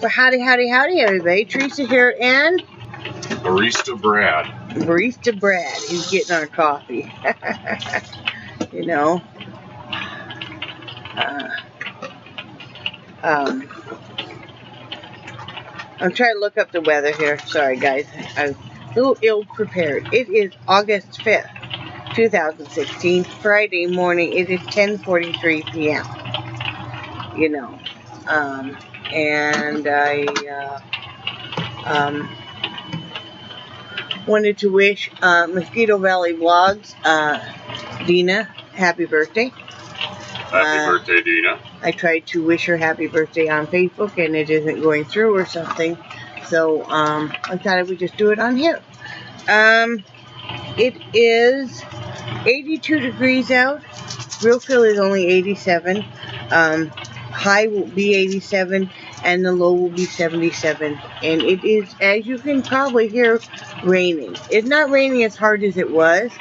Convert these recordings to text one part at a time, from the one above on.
Well, howdy, everybody. Teresa here and Barista Brad. Barista Brad. He's getting our coffee. You know. I'm trying to look up the weather here. Sorry, guys. I'm a little ill-prepared. It is August 5th, 2016. Friday morning. It is 10:43 p.m. You know. And I wanted to wish Mosquito Valley Vlogs, Deena, happy birthday. Happy birthday, Deena. I tried to wish her happy birthday on Facebook and it isn't going through or something. So I thought I would just do it on here. It is 82 degrees out. Real feel is only 87. High will be 87 and the low will be 77. And it is, as you can probably hear, raining. It's not raining as hard as it was,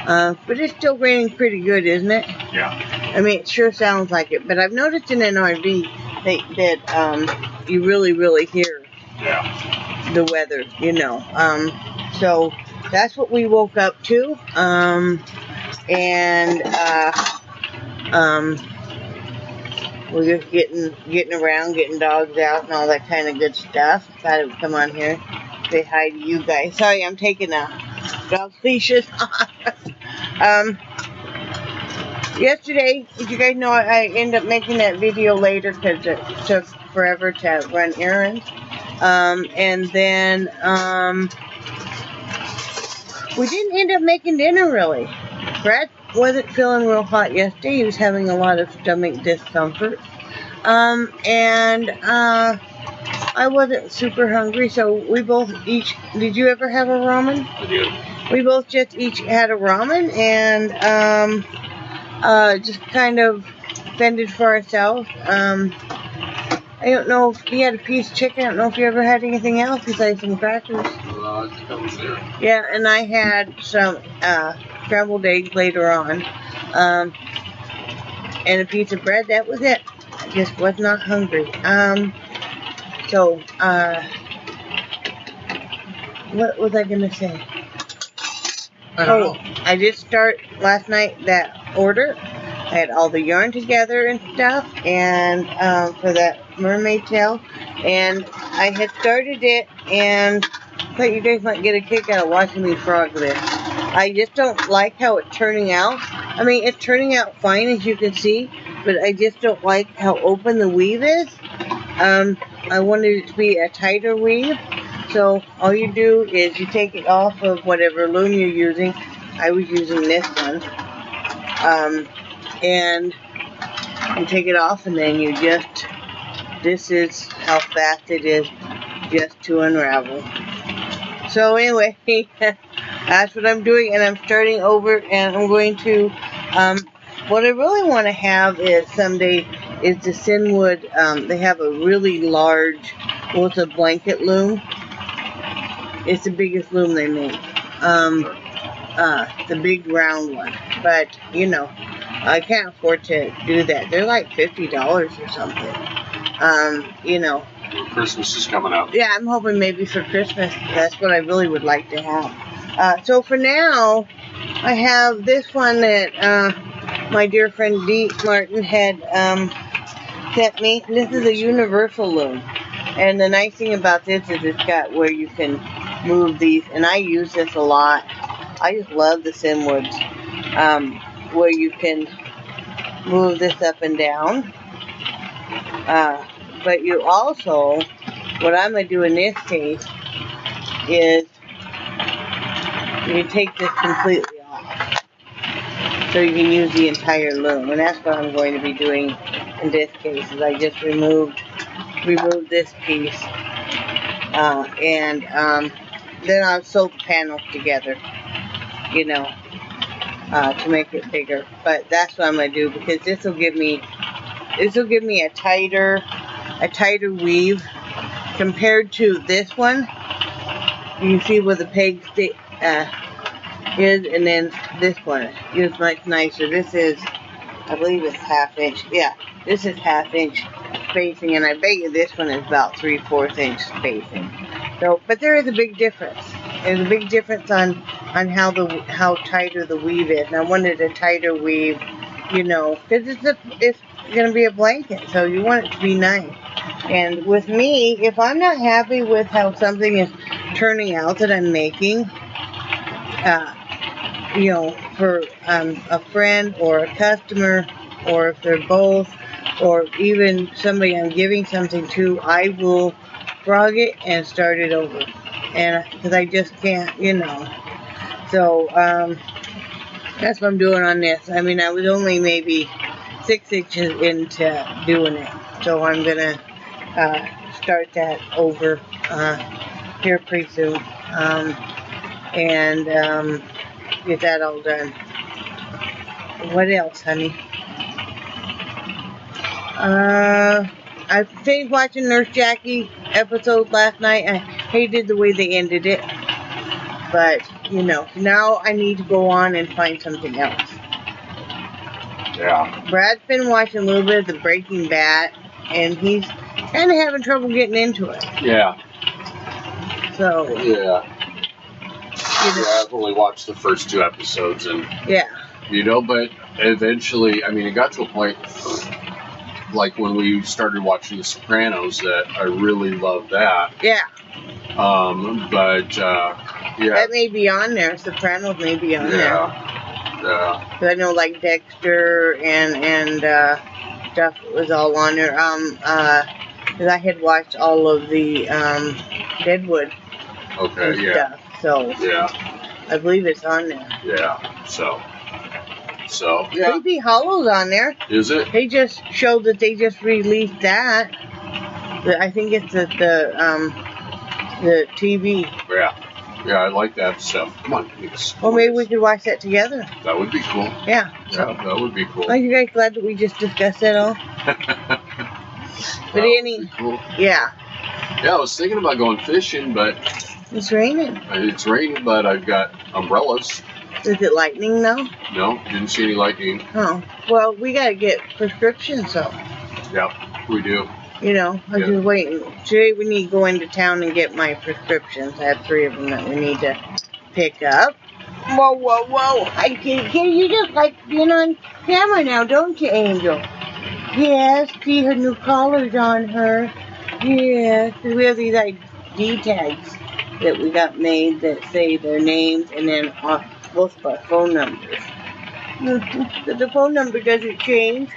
but it's still raining pretty good, isn't it? Yeah. I mean, it sure sounds like it. But I've noticed in an RV that you really hear the weather, you know. So that's what we woke up to. We're just getting around, getting dogs out and all that kind of good stuff. Thought it would come on here, say hi to you guys. Sorry, I'm taking dog leashes off. Yesterday, as you guys know, I ended up making that video later because it took forever to run errands. And then we didn't end up making dinner really. Brad wasn't feeling real hot yesterday. He was having a lot of stomach discomfort. And I wasn't super hungry, so we both each... Did you ever have a ramen? I did. We both just each had a ramen and just kind of fended for ourselves. I don't know if he had a piece of chicken. I don't know if you ever had anything else besides some crackers. I think that was there. Yeah, and I had some scrambled eggs later on, and a piece of bread. That was it. I just was not hungry. What was I gonna say? I did start last night that order. I had all the yarn together and stuff, and for that mermaid tail, and I had started it, and I thought you guys might get a kick out of watching me frog this. I just don't like how it's turning out. I mean, it's turning out fine, as you can see, but I just don't like how open the weave is. I wanted it to be a tighter weave, so all you do is you take it off of whatever loom you're using. I was using this one. And you take it off, and then you just, this is how fast it is just to unravel. So anyway, that's what I'm doing, and I'm starting over, and I'm going to, what I really want to have is someday is the Sinwood. They have a really large, well, it's a blanket loom. It's the biggest loom they make. The big round one, but you know, I can't afford to do that. They're like $50 or something. You know. Christmas is coming up. Yeah, I'm hoping maybe for Christmas. That's what I really would like to have. So for now, I have this one that my dear friend Dee Martin had sent me. This is a universal loom. And the nice thing about this is it's got where you can move these. And I use this a lot. I just love the Sinwoods, where you can move this up and down. But you also, what I'm going to do in this case is you take this completely off. So you can use the entire loom. And that's what I'm going to be doing in this case, is I just removed this piece. And then I'll sew the panels together. You know, to make it bigger. But that's what I'm going to do, because this will give me a tighter weave compared to this one. You can see where the peg is, and then this one is much nicer. This is, I believe it's 1/2 inch. Yeah, this is 1/2 inch spacing, and I bet you this one is about 3/4 inch spacing. So, but there is a big difference. There's a big difference on how tighter the weave is. And I wanted a tighter weave, you know, because it's going to be a blanket, so you want it to be nice. And with me, if I'm not happy with how something is turning out that I'm making, you know, for a friend or a customer, or if they're both, or even somebody I'm giving something to, I will frog it and start it over. And because I just can't, you know. So that's what I'm doing on this. I mean, I was only maybe 6 inches into doing it, so I'm gonna start that over here pretty soon, and get that all done. What else, honey? I finished watching Nurse Jackie episode last night. I hated the way they ended it, but you know, now I need to go on and find something else. Yeah. Brad's been watching a little bit of the Breaking Bad, and he's kind of having trouble getting into it. Yeah. So yeah. I've only watched the first 2 episodes, and yeah, you know, but eventually, I mean, it got to a point, like when we started watching The Sopranos, that I really loved that. Yeah. But yeah. That may be on there. Sopranos may be on there. Yeah. Because I know, like, Dexter and stuff was all on there. Because I had watched all of the Deadwood stuff. So yeah. I believe it's on there. Yeah. So yeah. Sleepy Hollow's on there. Is it? They just showed that they just released that. I think it's at the TV. Yeah. Yeah, I like that stuff. Come on, please. Well, maybe we could watch that together. That would be cool. Yeah. Yeah, that would be cool. Are you guys glad that we just discussed that all? But cool. Yeah. Yeah, I was thinking about going fishing, but it's raining. It's raining, but I've got umbrellas. Is it lightning now? No, didn't see any lightning. Oh, well, we gotta get prescriptions, so. Yep, we do. You know, I'm just waiting. Today we need to go into town and get my prescriptions. I have 3 of them that we need to pick up. Whoa, whoa, whoa. You just like being on camera now, don't you, Angel? Yes, see her new collars on her. Yes, because we have these ID tags that we got made that say their names and then both of our phone numbers. But the phone number doesn't change.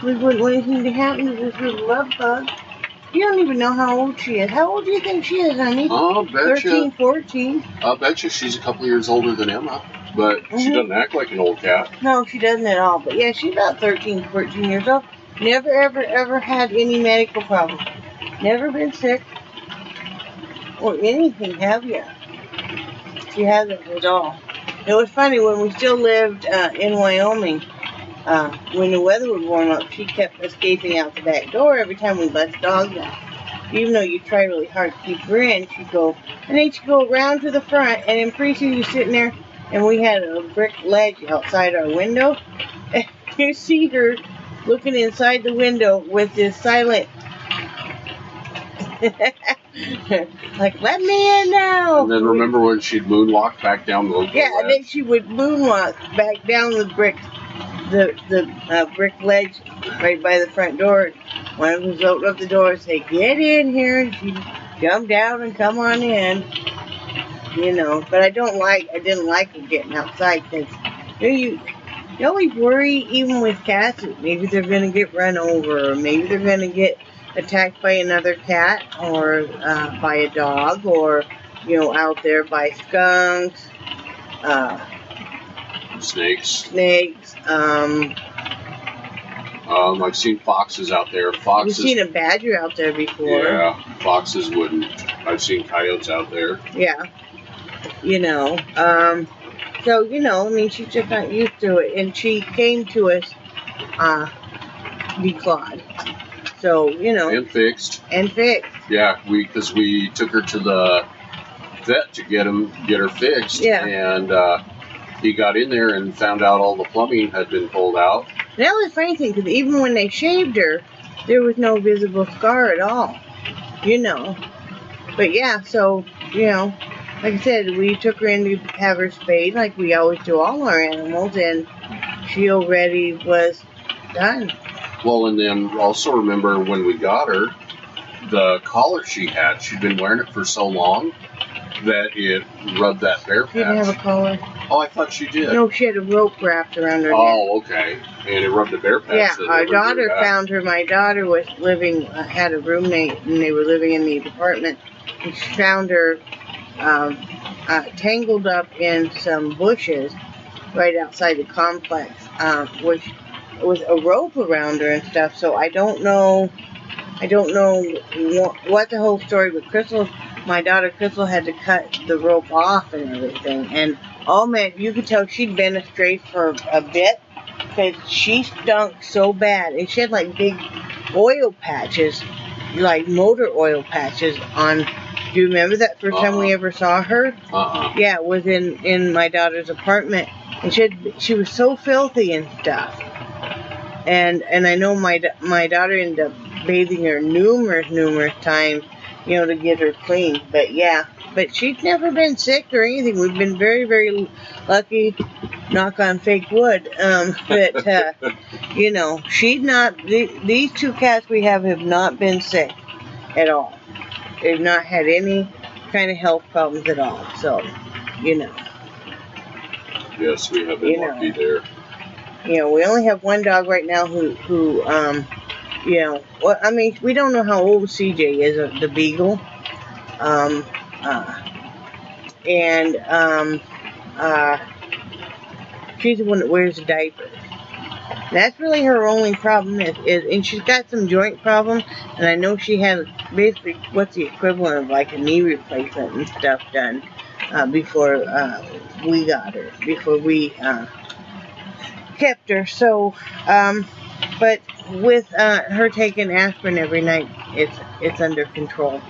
We wouldn't want anything to happen to this little love bug. You don't even know how old she is. How old do you think she is, honey? Oh, betcha. 13, 14. I'll bet you she's a couple years older than Emma, but she doesn't act like an old cat. No, she doesn't at all. But yeah, she's about 13, 14 years old. Never, ever, ever had any medical problems. Never been sick or anything, have you? She hasn't at all. It was funny, when we still lived in Wyoming, when the weather would warm up, she kept escaping out the back door every time we let the dogs out. Even though you try really hard to keep her in, she'd go, and then she'd go around to the front, and then pretty soon you're sitting there, and we had a brick ledge outside our window, and you see her looking inside the window with this silent, like, let me in now. And then remember when she'd moonwalk back down the ledge? Yeah, and then she would moonwalk back down the brick ledge right by the front door. One of us opened up the door and say, get in here, and she'd jump down and come on in. You know, but I didn't like her getting outside, because you always worry, even with cats, that maybe they're going to get run over, or maybe they're going to get attacked by another cat, or by a dog, or, you know, out there by skunks, snakes. I've seen foxes out there. Foxes. You've seen a badger out there before. Yeah, foxes wouldn't. I've seen coyotes out there. Yeah. You know, so, you know, I mean, she's just not used to it, and she came to us, declawed. So, you know. And fixed. Yeah, because we took her to the vet to get her fixed. Yeah. And he got in there and found out all the plumbing had been pulled out. That was the funny thing, because even when they shaved her, there was no visible scar at all, you know. But yeah, so, you know, like I said, we took her in to have her spayed like we always do all our animals, and she already was done. Well, and then also remember when we got her, the collar she'd been wearing it for so long that it rubbed that bare patch. She didn't have a collar. Oh, I thought she did. No, she had a rope wrapped around her neck. Oh, okay. And it rubbed the bare patch. Yeah, our daughter found her. My daughter was had a roommate, and they were living in the apartment. And she found her tangled up in some bushes right outside the complex, which was a rope around her and stuff. So I don't know what the whole story. But my daughter Crystal had to cut the rope off and everything. And oh man, you could tell she'd been astray for a bit because she stunk so bad, and she had like big oil patches, like motor oil patches on. Do you remember that first time we ever saw her? Yeah, it was in my daughter's apartment, and she was so filthy and stuff. And I know my daughter ended up bathing her numerous times, you know, to get her clean. But yeah, but she's never been sick or anything. We've been very, very lucky, knock on fake wood. But you know, she's not. These two cats we have not been sick at all. They've not had any kind of health problems at all. So, you know. Yes, we have been lucky there. You know, we only have one dog right now who you know, well, I mean, we don't know how old CJ is, the beagle. She's the one that wears the diapers. That's really her only problem and she's got some joint problems, and I know she had basically what's the equivalent of like a knee replacement and stuff done before we got her, before we kept her. So, but with her taking aspirin every night, it's under control,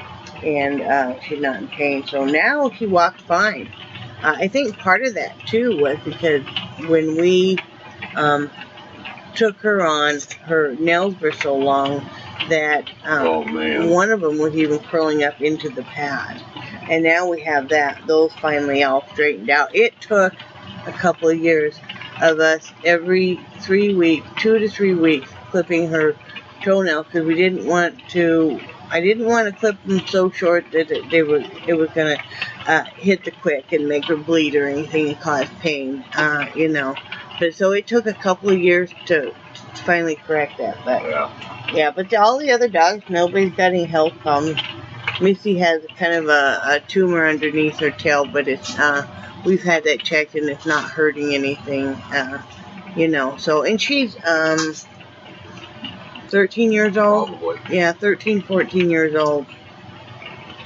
and she's not in pain. So now she walks fine. I think part of that too was because when we took her on, her nails were so long that one of them was even curling up into the pad. And now we have those finally all straightened out. It took a couple of years of us every 3 weeks, 2 to 3 weeks, clipping her toenails because I didn't want to clip them so short that it was going to hit the quick and make her bleed or anything and cause pain, you know. But so it took a couple of years to finally correct that. But yeah, but all the other dogs, nobody's got any health problems. Missy has kind of a tumor underneath her tail, but it's we've had that checked and it's not hurting anything, you know. So, and she's 13 years old. Probably. Yeah, 13, 14 years old.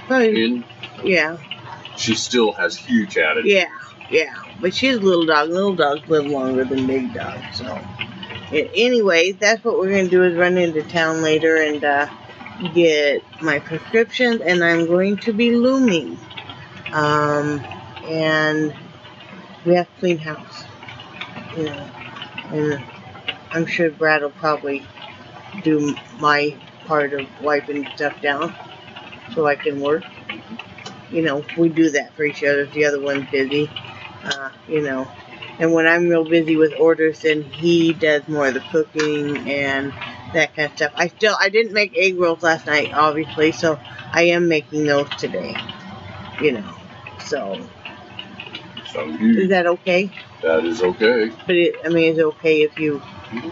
Probably, yeah. She still has huge attitude. Yeah, but she's a little dog. Little dogs live longer than big dogs. So, anyway, that's what we're going to do is run into town later and get my prescriptions, and I'm going to be looming. And we have to clean house, you know, and I'm sure Brad will probably do my part of wiping stuff down so I can work. You know, we do that for each other if the other one's busy, you know. And when I'm real busy with orders, then he does more of the cooking and that kind of stuff. I didn't make egg rolls last night, obviously, so I am making those today, you know. So, is that okay? That is okay. But it's okay if you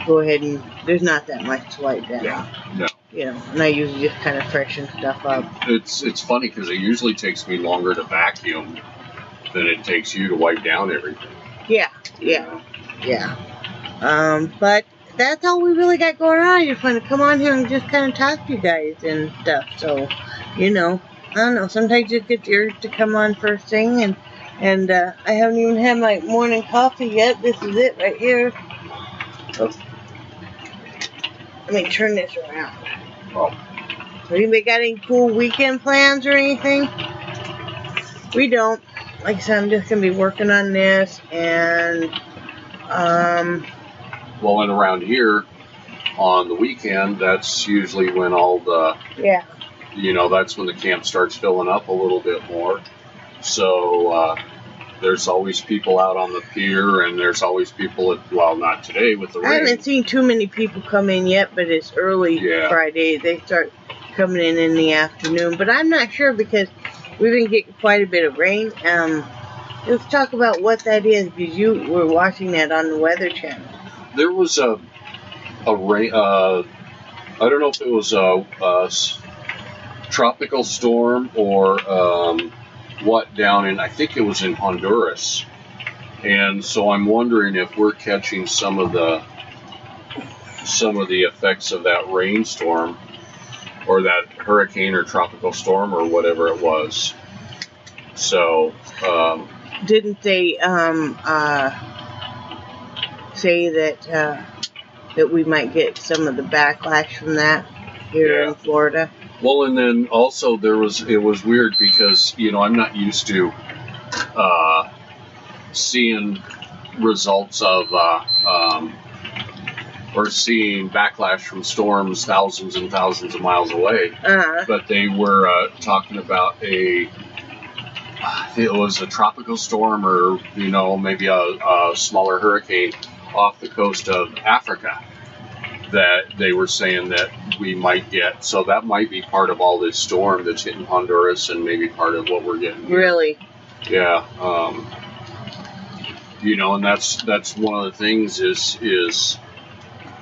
go ahead and there's not that much to wipe down. Yeah, no. You know, and I usually just kind of freshen stuff up. It's funny because it usually takes me longer to vacuum than it takes you to wipe down everything. Yeah. But that's all we really got going on. I just want to come on here and just kind of talk to you guys and stuff. So, you know, I don't know. Sometimes you get the urge to come on first thing, and I haven't even had my morning coffee yet. This is it right here. Oh. Let me turn this around. Oh. So anybody got any cool weekend plans or anything? We don't. Like I said, I'm just going to be working on this, and well, and around here, on the weekend, that's usually when all the, Yeah. you know, that's when the camp starts filling up a little bit more. So there's always people out on the pier, and there's always people at, well, not today with the rain. I haven't seen too many people come in yet, but it's early Friday. They start coming in the afternoon, but I'm not sure because we've been getting quite a bit of rain. Let's talk about what that is, because you were watching that on the Weather Channel. There was a rain. I don't know if it was a tropical storm or what down in. I think it was in Honduras, and so I'm wondering if we're catching some of the effects of that rainstorm or that hurricane or tropical storm or whatever it was. So. Didn't they say that we might get some of the backlash from that here in Florida? Well, and then also it was weird because, you know, I'm not used to seeing results of or seeing backlash from storms thousands and thousands of miles away. But they were talking about it was a tropical storm or, you know, maybe a smaller hurricane off the coast of Africa that they were saying that we might get. So that might be part of all this storm that's hitting Honduras and maybe part of what we're getting here. Really? Yeah. You know, and that's one of the things is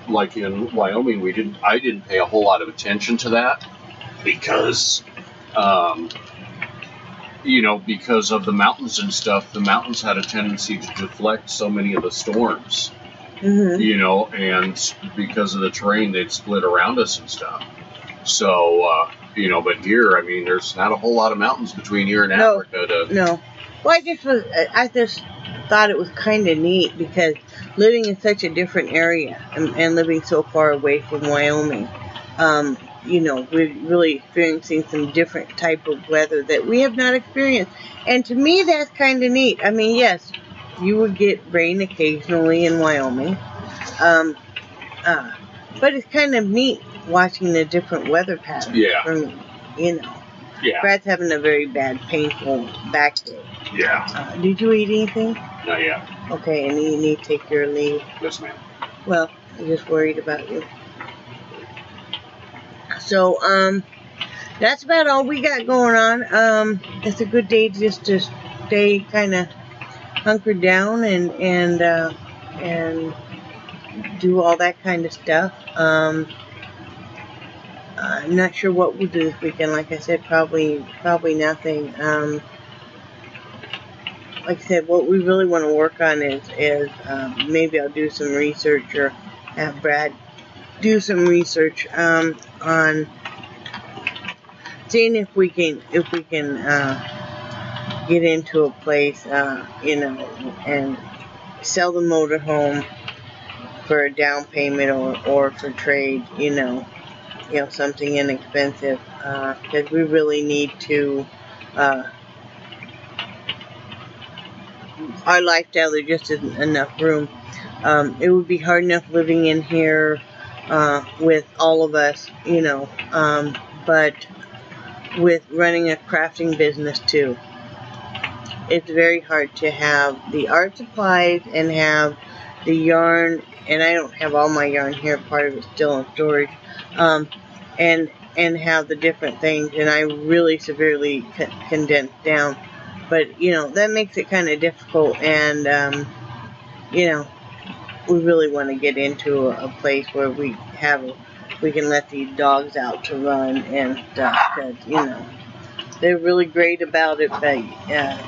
like in Wyoming, I didn't pay a whole lot of attention to that because you know, because of the mountains and stuff, the mountains had a tendency to deflect so many of the storms. Mm-hmm. You know, and because of the terrain, they'd split around us and stuff. So, you know, but here, I mean, there's not a whole lot of mountains between here and Africa. No. Well, I just thought it was kind of neat because living in such a different area and living so far away from Wyoming, you know, we're really experiencing some different type of weather that we have not experienced. And to me, that's kind of neat. I mean, yes, you would get rain occasionally in Wyoming. But it's kind of neat watching the different weather patterns. Yeah. For me, you know. Yeah. Brad's having a very bad, painful back day. Yeah. Did you eat anything? Not yet. Okay, and you need to take your leave. Yes, ma'am. Well, I'm just worried about you. So, that's about all we got going on. It's a good day just to stay kind of hunkered down and do all that kind of stuff. I'm not sure what we'll do this weekend. Like I said, probably nothing. Like I said, what we really want to work on is maybe I'll do some research or have Brad do some research on seeing if we can get into a place, you know, and sell the motorhome for a down payment or for trade, you know, something inexpensive, because we really need to, our lifestyle, there just isn't enough room. It would be hard enough living in here with all of us, you know, but with running a crafting business too, it's very hard to have the art supplies and have the yarn, and I don't have all my yarn here, part of it's still in storage, and have the different things, and I really severely condensed down, but, you know, that makes it kind of difficult, and, you know, we really want to get into a place where we can let these dogs out to run and stuff, because, you know, they're really great about it, but,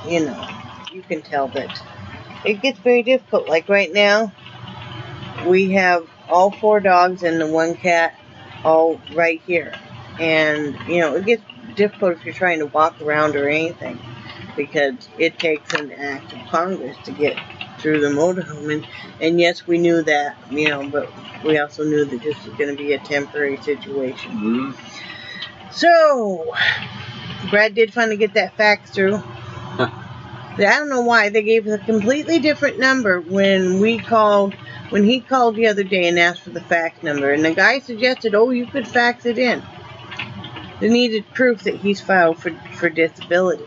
you know, you can tell that it gets very difficult. Like right now, we have all 4 dogs and the 1 cat all right here, and, you know, it gets difficult if you're trying to walk around or anything, because it takes an act of Congress to get through the motorhome, and yes, we knew that, you know, but we also knew that this was going to be a temporary situation. Mm-hmm. So, Brad did finally get that fax through. I don't know why they gave us a completely different number when he called the other day and asked for the fax number, and the guy suggested, oh, you could fax it in. They needed proof that he's filed for disability.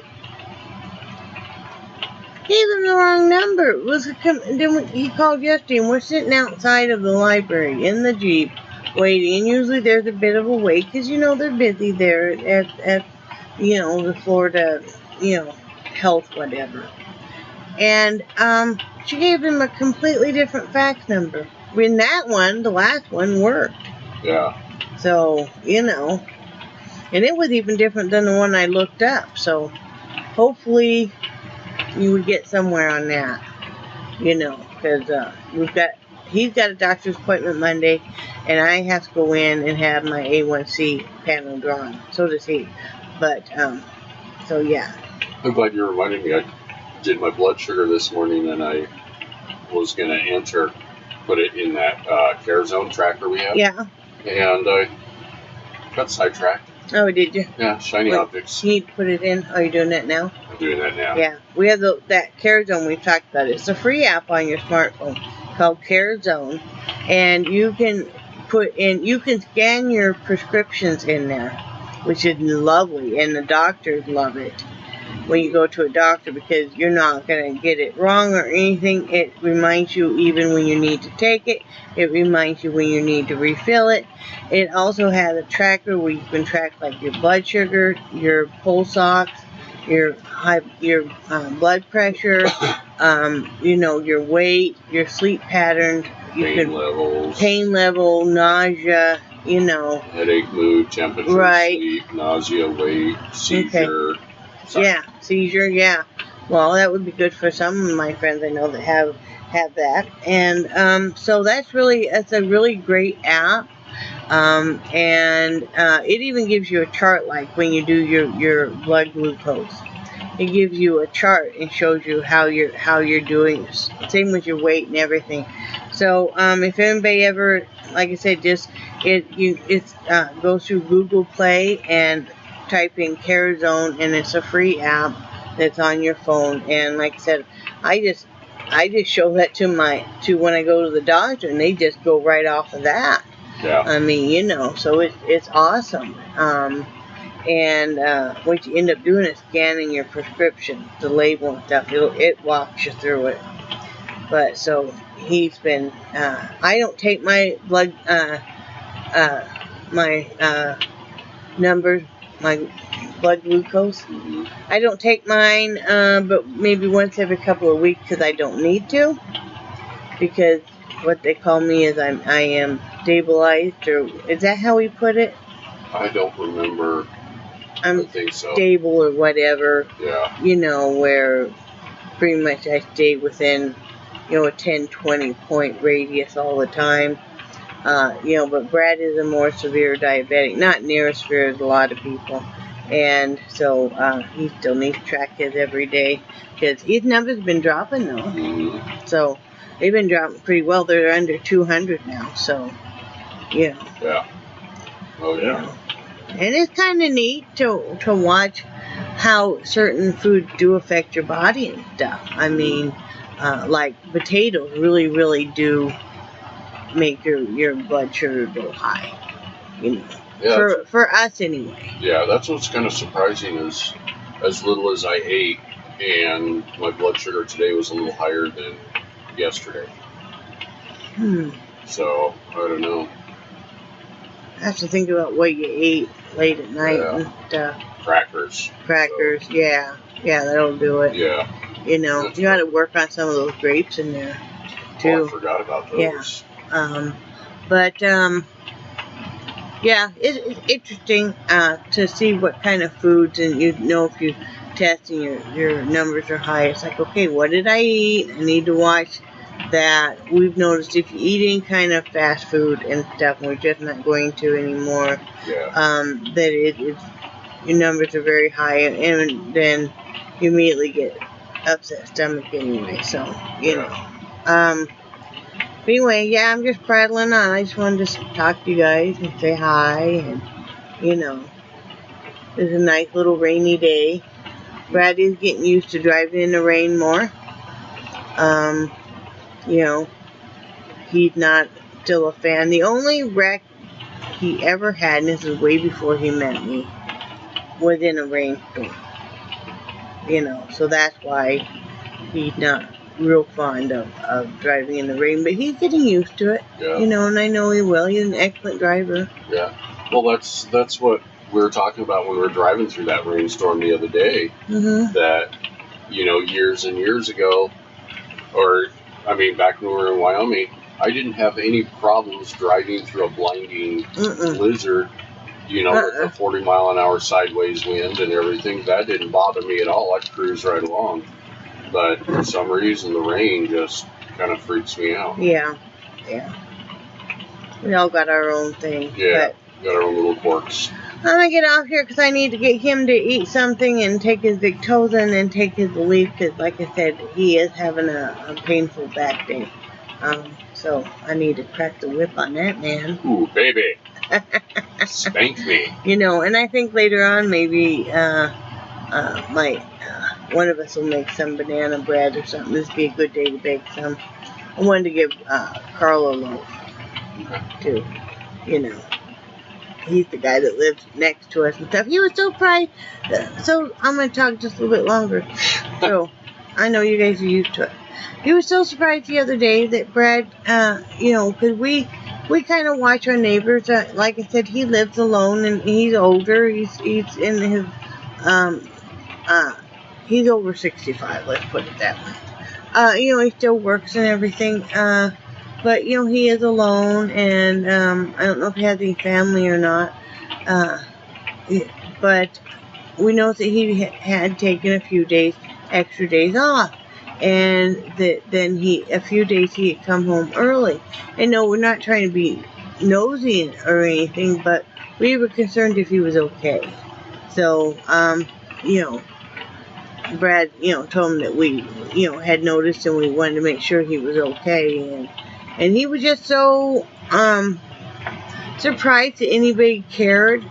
Gave him the wrong number. It was then he called yesterday, and we're sitting outside of the library in the Jeep waiting, and usually there's a bit of a wait because they're busy there at the Florida health whatever. And she gave him a completely different fax number. When that one, the last one, worked. Yeah. So and it was even different than the one I looked up. So hopefully you would get somewhere on that, because he's got a doctor's appointment Monday, and I have to go in and have my A1C panel drawn. So does he. But, so yeah. I'm glad you reminded me. I did my blood sugar this morning, and I was going to put it in that care zone tracker we have. Yeah. And I got sidetracked. Oh, did you? Yeah, shiny objects. You need to put it in. Oh, you're doing that now? I'm doing that now. Yeah. We have that Care Zone we talked about. It's a free app on your smartphone called Care Zone. And you can scan your prescriptions in there, which is lovely. And the doctors love it when you go to a doctor because you're not going to get it wrong or anything. It reminds you even when you need to take it. It reminds you when you need to refill it. It also has a tracker where you can track like your blood sugar, your pulse ox, your blood pressure, your weight, your sleep patterns, pain level, nausea, headache, mood, temperature, right. Sleep, nausea, weight, seizure. Okay. Yeah, seizure, yeah. Well, that would be good for some of my friends I know that have that. And so it's a really great app. And it even gives you a chart like when you do your blood glucose. It gives you a chart and shows you how you're doing. Same with your weight and everything. So if anybody ever, like I said, go through Google Play and type in Care Zone, and it's a free app that's on your phone. And like I said, I just show that to when I go to the doctor, and they just go right off of that. Yeah. I mean, so it's awesome. And what you end up doing is scanning your prescription, the label and stuff. It walks you through it. But so he's been. I don't take my blood, my numbers, my blood glucose. Mm-hmm. I don't take mine, but maybe once every couple of weeks because I don't need to. Because what they call me is I am stabilized, or is that how we put it? I don't remember. I think so. Stable or whatever. Yeah. Where pretty much I stay within, a 10-20 point radius all the time. But Brad is a more severe diabetic, not near as severe as a lot of people. And so he still needs to track his every day because his numbers have been dropping though. Mm-hmm. So they've been dropping pretty well. They're under 200 now. So, Yeah. Oh yeah. And it's kind of neat to watch how certain foods do affect your body and stuff. I mean, like potatoes really, really do make your blood sugar go high. Yeah, for us anyway. Yeah, that's what's kind of surprising is as little as I ate, and my blood sugar today was a little higher than yesterday. So, I don't know. I have to think about what you ate late at night and stuff. Crackers. So. Yeah, that'll do it. Yeah. You got to work on some of those grapes in there, too. Oh, I forgot about those. Yeah. It's interesting to see what kind of foods, and if you test and your numbers are high, it's like, okay, what did I eat? I need to watch that. We've noticed if you eat any kind of fast food and stuff, and we're just not going to anymore, that your numbers are very high, and then you immediately get upset stomach anyway. So, but anyway, yeah, I'm just prattling on. I just wanted to talk to you guys and say hi, and it's a nice little rainy day. Brad is getting used to driving in the rain more. You know, he's not still a fan. The only wreck he ever had, and this is way before he met me, was in a rainstorm. You know, so that's why he's not real fond of driving in the rain, but he's getting used to it. Yeah. You know, and I know he will. He's an excellent driver. Yeah. Well, that's what we were talking about when we were driving through that rainstorm the other day. Mm-hmm. That, you know, years and years ago, or I mean, back when we were in Wyoming, I didn't have any problems driving through a blinding blizzard. You know, with a 40-mile-an-hour sideways wind and everything. That didn't bother me at all. I cruised right along. But for some reason, the rain just kind of freaks me out. Yeah. Yeah. We all got our own thing. Yeah, But got our own little quirks. I'm going to get off here because I need to get him to eat something and take his Victozan and take his relief because, like I said, he is having a painful back day. So I need to crack the whip on that man. Ooh, baby. Spank me. You know, and I think later on maybe one of us will make some banana bread or something. This would be a good day to bake some. I wanted to give Carl a loaf, too. You know, he's the guy that lives next to us and stuff. He was so proud. So I'm going to talk just a little bit longer. So I know you guys are used to it. He was so surprised the other day that Brad, you know, because we kind of watch our neighbors. Like I said, he lives alone and he's older. He's in his, he's over 65, let's put it that way. You know, he still works and everything. But, you know, he is alone and I don't know if he has any family or not. But we know that he had taken a few extra days off. And that then a few days he had come home early. And no, we're not trying to be nosy or anything, but we were concerned if he was okay. So, you know, Brad, you know, told him that we, you know, had noticed and we wanted to make sure he was okay. And he was just so surprised that anybody cared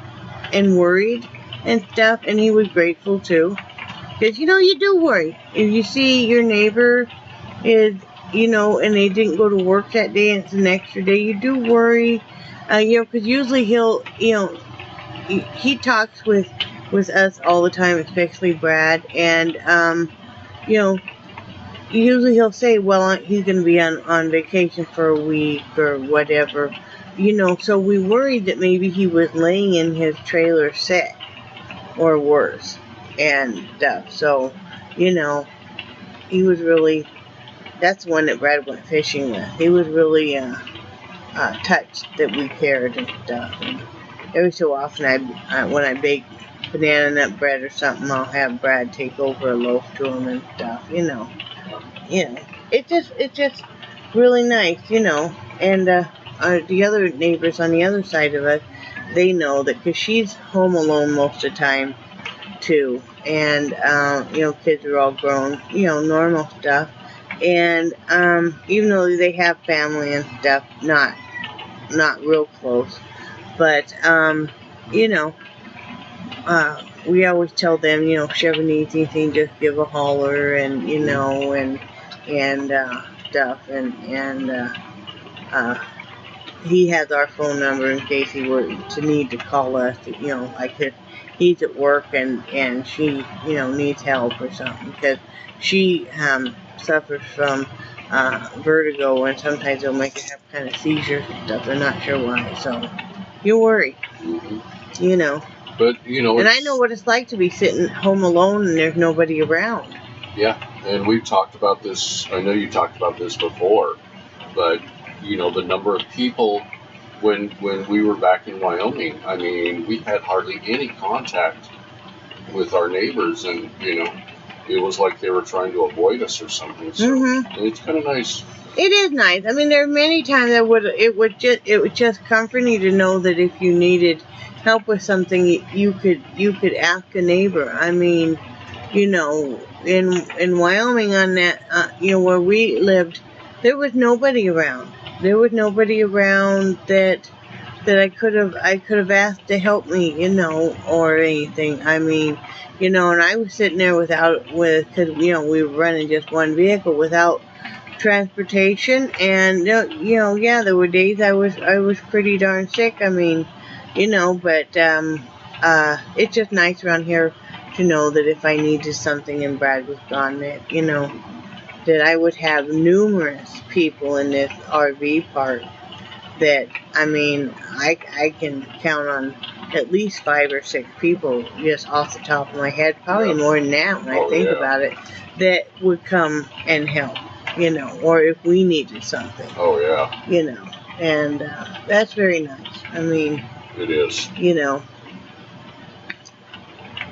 and worried and stuff. And he was grateful too. Because, you know, you do worry. If you see your neighbor is, you know, and they didn't go to work that day and it's an extra day, you do worry. You know, because usually he'll, you know, he talks with us all the time, especially Brad. And, you know, usually he'll say, well, he's going to be on vacation for a week or whatever. You know, so we worried that maybe he was laying in his trailer sick or worse. And stuff. So, you know, he was really, that's the one that Brad went fishing with. He was really touched that we cared and stuff. And every so often, when I bake banana nut bread or something, I'll have Brad take over a loaf to him and stuff. You know, it's just really nice, you know. And the other neighbors on the other side of us, they know that because she's home alone most of the time. Too, and you know, kids are all grown, you know, normal stuff, and even though they have family and stuff, not real close, but you know, we always tell them, you know, if she ever needs anything, just give a holler, and you know, and stuff, and he has our phone number in case he were to need to call us, you know, like if he's at work and she, you know, needs help or something, because she suffers from vertigo, and sometimes it'll make her have kind of seizures and stuff. They're not sure why, so you worry, you know. But, you know, and I know what it's like to be sitting home alone and there's nobody around. Yeah, and we've talked about this. I know you talked about this before, but, you know, the number of people when we were back in Wyoming, I mean, we had hardly any contact with our neighbors, and, you know, it was like they were trying to avoid us or something. So it's kind of nice. It is nice. I mean, there are many times that it would just comfort you to know that if you needed help with something, you could ask a neighbor. I mean, you know, in Wyoming on that, you know, where we lived, there was nobody around. There was nobody around that that I could have asked to help me, you know, or anything. I mean, you know, and I was sitting there because you know, we were running just one vehicle without transportation, and you know, yeah, there were days I was pretty darn sick. I mean, you know, but it's just nice around here to know that if I needed something and Brad was gone, that, you know, that I would have numerous people in this RV park that, I mean, I can count on at least 5 or 6 people just off the top of my head, probably more than that when I think about it, that would come and help, you know, or if we needed something. Oh, yeah. You know, and that's very nice. I mean, it is. You know,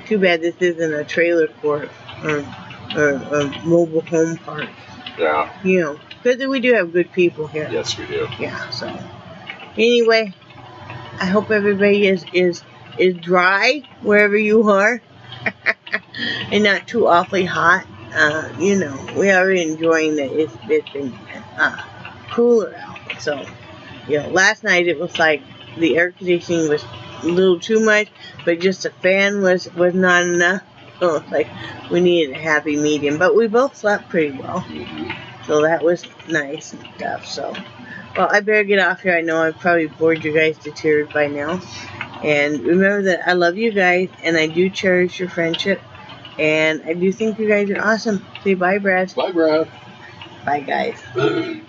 too bad this isn't a trailer court or a mobile home park. Yeah. You know, because we do have good people here. Yes, we do. Yeah, so anyway, I hope everybody is dry wherever you are and not too awfully hot. You know, we are enjoying that it's been cooler out. So, you know, last night it was like the air conditioning was a little too much, but just the fan was not enough. So it's like we needed a happy medium. But we both slept pretty well. Mm-hmm. So that was nice and stuff. So, well, I better get off here. I know I've probably bored you guys to tears by now. And remember that I love you guys, and I do cherish your friendship. And I do think you guys are awesome. Say bye, Brad. Bye, Brad. Bye, guys.